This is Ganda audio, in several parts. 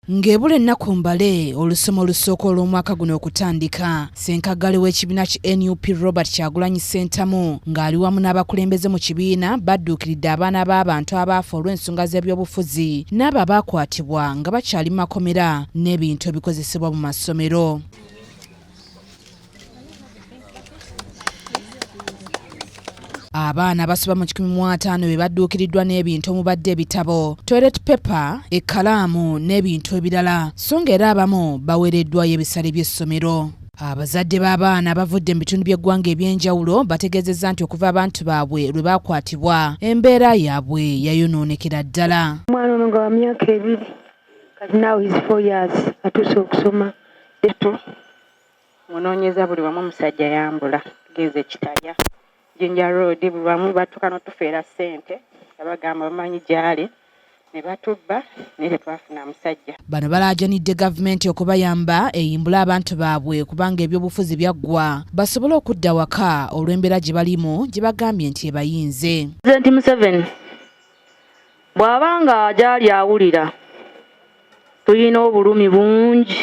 Ng'ebula ennaku mbale olusomo olusooka olw'omwaka guno okutandika, ssenkaggale w'ekibiina ki NUP Robert Kyagulanyi Ssentamu ng'ali wamu n'abakulembeze mu kibiina badduukiridde abaana b'abantu abaafa olw'ensonga z'ebyobufuzi n'abo abaakwatibwa nga bakyali mu makomera n'ebintu ebikozesebwa mu masomero. Abaana abasoba mu 150 be badduukiriddwa n'ebintu omubadde ebitabo, toilet paper, ekkalaamu n'ebintu ebirala, so ng'era abamu baweereddwayo ebisale by'essomero. Abazadde b'abaana abavudde mu bitundu by'eggwanga eby'enjawulo bategeezezza nti okuva abantu baabwe lwe baakwatibwa embeera yaabwe yayonoonekera ddala. Omwana ono nga wa myaka 2 kati now is 4 years atuuse okusoma. Munoonyeza buli wamu omusajja yambula tugenze Kitalya Jinja Road buli wamu batuuka n'otufeera ssente abagamba bamanyi gyali ne batubba ne tetwafuna musajja. Bano balaajanidde gavumenti okubayamba eyimbula abantu baabwe kubanga ebyobufuzi byaggwa basobole okudda waka olw'embeera gye balimu gye bagambye nti ebayinze. Pulezidenti Museveni bw'abanga gyali awulira tulina obulumi bungi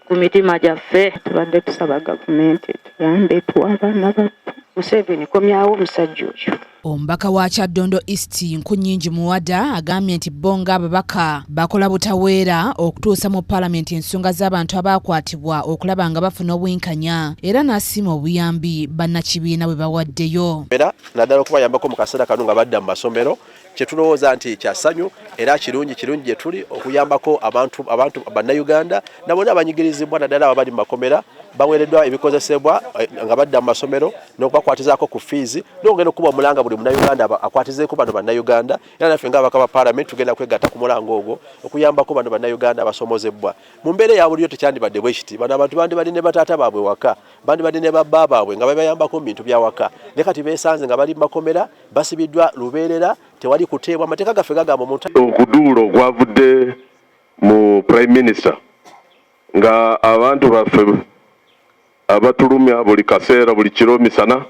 ku mitima gyaffe. Tubadde tusaba gavumenti tuyambe tuwa abaana baffe. Museveni komyawo omusajja oyo. Omubaka wa Kyaddondo East Nkunyingi Muwada agambye nti bo ng'ababaka bakola butaweera okutuusa mu Paalamenti ensonga z'abantu abaakwatibwa okulaba nga bafuna obwenkanya era n'asiima obuyambi bannakibiina bwe bawaddeyo. Era naddala okubayambako mu kaseera kano nga badda mu masomero kye tulowooza nti kya ssanyu era kirungi gye tuli okuyambako abantu bannayuganda na bonna abanyigirizibwa naddala abali mu makomera baweereddwa ebikozesebwa nga badda mu masomero n'okubakwatizaako ku fiizi n'ogenda okuba omulanga buli munnayuganda akwatizeeko bano bannayuganda era naffe ng'ababaka ba Paalamenti tugenda kwegatta ku mulango ogwo okuyambako bano bannayuganda abasomozebwa. Mu mbeera ya buliyo tekyandibadde bwe kiti. Bano abantu bandibadde ne bataata baabwe waka, bandibadde ne babba baabwe nga babayambako mu bintu bya waka, ne kati beesanze nga bali mu makomera basibiddwa lubeerera tewali kuteebwa. Amateeka gaffe gagamba omuntu okuduula ogwavudde mu Prime Minister nga abantu baffe abatulumya buli kaseera buli kiro misana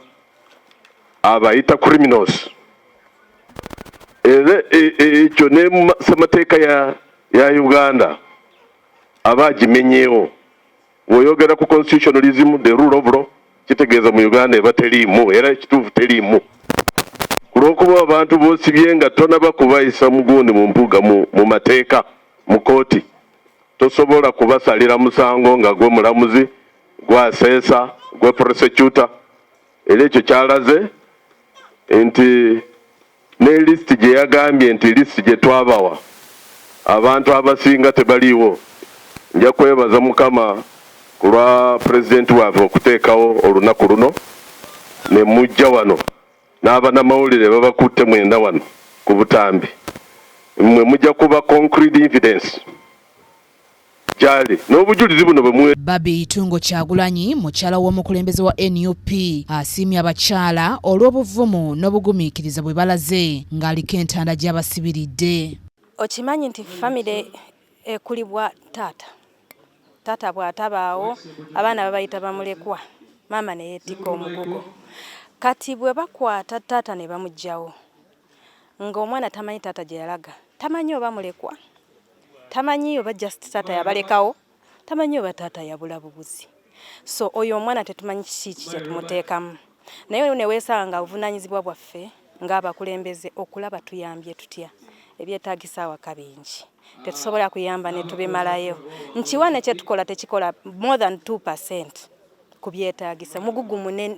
abayita criminals. Ekyo ne semateeka ya Uganda abagimenyeewo. Bw'oyogera ku constitutionalism, the rule of law, kitegeeza mu Uganda eba teriimu era ekituufu teriimu. Kulwokuba abantu boosibye nga tonaba kubayisa mugundi mu mbuga mu mateeka mu kooti tosobola kubasalira musango nga gwe mulamuzi gwa assessor gwe prosecutor. Era ekyo kyalaze nti ne list gye yagambye nti list gye twabawa abantu abasinga tebaliiwo. Nja kwebaza Mukama ku lwa pulezidenti waffe okuteekawo olunaku luno ne mujja wano n'abannamawulire babakutte mwenda wano ku butambi. Mmwe mujja kuba concrete evidence gyali n'obujulizi buno bwe Babi Itungo Kyagulanyi mukyala w'omukulembeze wa NUP asiimye abakyala olw'obuvumu n'obugumiikiriza bwe balaze ng'aliko entanda gy'abasibiridde. Okimanyi nti famire ekulibwa taata bw'atabaawo abaana babayita bamulekwa maama ne yeetika omugugo. Kati bwe bakwata taata ne bamugjawo ng'omwana tamanyi taata gye yalaga, tamanyi oba mulekwa, tamanyi oba just taata yabalekawo, tamanyi oba taata yabula bubuzi. So oyo omwana tetumanyi kiki kye tumuteekamu. Naye ne weesanga obuvunaanyizibwa bwaffe ng'abakulembeze okulaba tuyambye tutya ebyetaagisa awaka bingi. Tetusobola kuyamba ne tubimalayo. Nkiwane kye tukola tekikola more than 2% ku byetaagisa. Mugugu munene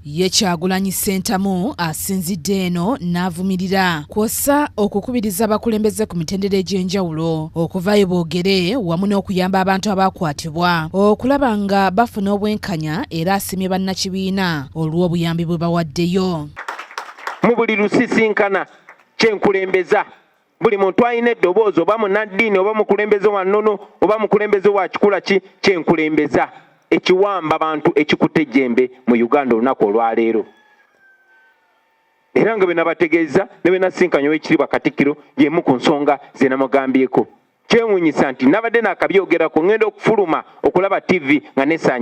Ye Kyagulanyi Ssentamu asinzidde eno n'avumirira kwosa okukubiriza abakulembeze ku mitendera egy'enjawulo okuvaayo boogere wamu n'okuyamba abantu abaakwatibwa okulaba nga bafuna obwenkanya era asimye bannakibiina olw'obuyambi bwe bawaddeyo. Mu buli lusisinkana kyenkulembeza buli muntu alina eddoboozi oba munnaddiini oba mukulembeze wa nnono oba mukulembeze wa kikula kyenkulembeza ekiwamba abantu ekikutte ejjembe mu Uganda olunaku olwaleero. Era nga bwe nabategeeza ne bwe nasinkanya Oweekitiibwa Katikkiro y'emu ku nsonga ze namugambyeko. Kyewuunyisa nti nabadde naakabyogerako ngenda okufuluma okulaba TV nga nesaanya